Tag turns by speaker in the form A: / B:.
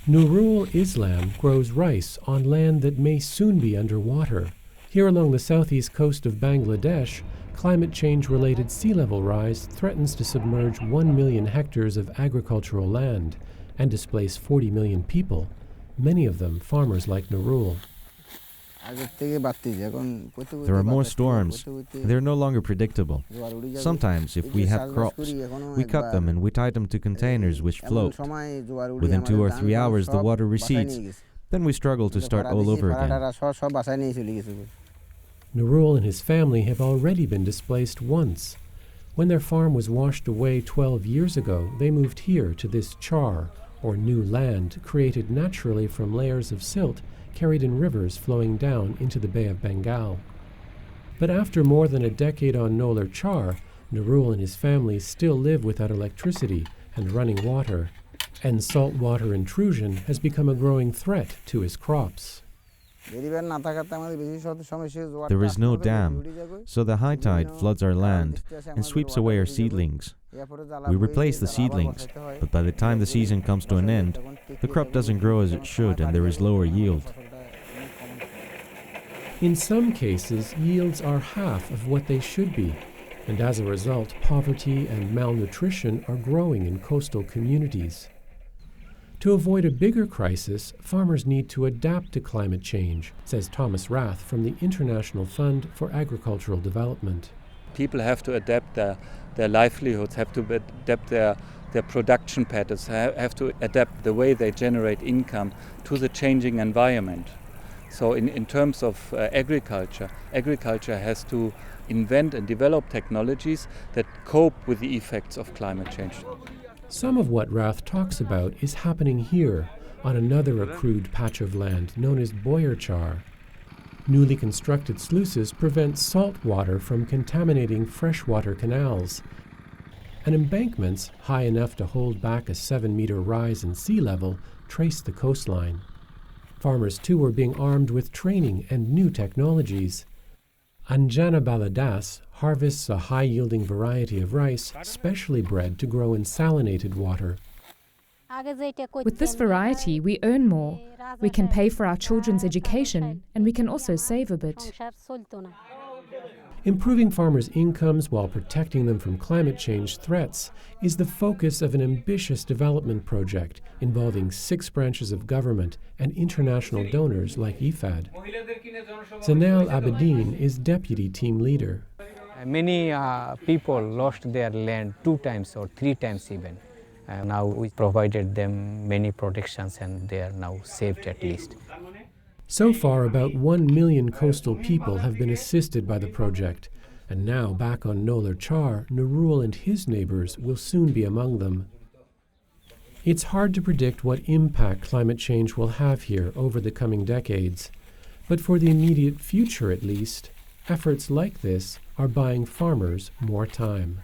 A: Nurul Islam grows rice on land that may soon be underwater. Here along the southeast coast of Bangladesh, climate change-related sea level rise threatens to submerge 1 million hectares of agricultural land and displace 40 million people, many of them farmers like Nurul.
B: There are more storms. They are no longer predictable. Sometimes, if we have crops, we cut them and we tie them to containers which float. Within 2 or 3 hours, the water recedes. Then we struggle to start all over again.
A: Nurul and his family have already been displaced once. When their farm was washed away 12 years ago, they moved here to this char, or new land, created naturally from layers of silt carried in rivers flowing down into the Bay of Bengal. But after more than a decade on Nolar Char, Nurul and his family still live without electricity and running water, and saltwater intrusion has become a growing threat to his crops.
B: There is no dam, so the high tide floods our land and sweeps away our seedlings. We replace the seedlings, but by the time the season comes to an end, the crop doesn't grow as it should and there is lower yield.
A: In some cases, yields are half of what they should be, and as a result, poverty and malnutrition are growing in coastal communities. To avoid a bigger crisis, farmers need to adapt to climate change, says Thomas Rath from the International Fund for Agricultural Development.
C: People have to adapt their livelihoods, have to adapt their production patterns, have to adapt the way they generate income to the changing environment. So in terms of agriculture has to invent and develop technologies that cope with the effects of climate change.
A: Some of what Rath talks about is happening here, on another accrued patch of land known as Boyer Char. Newly constructed sluices prevent salt water from contaminating freshwater canals, and embankments high enough to hold back a 7-meter rise in sea level trace the coastline. Farmers, too, are being armed with training and new technologies. Anjana Baladas harvests a high-yielding variety of rice specially bred to grow in salinated water.
D: With this variety, we earn more. We can pay for our children's education, and we can also save a bit.
A: Improving farmers' incomes while protecting them from climate change threats is the focus of an ambitious development project involving 6 branches of government and international donors like IFAD. Zanel Abedin is deputy team leader.
E: Many people lost their land 2 times or 3 times even. Now we provided them many protections and they are now saved at least.
A: So far, about 1 million coastal people have been assisted by the project, and now back on Nolar Char, Nurul and his neighbors will soon be among them. It's hard to predict what impact climate change will have here over the coming decades, but for the immediate future at least, efforts like this are buying farmers more time.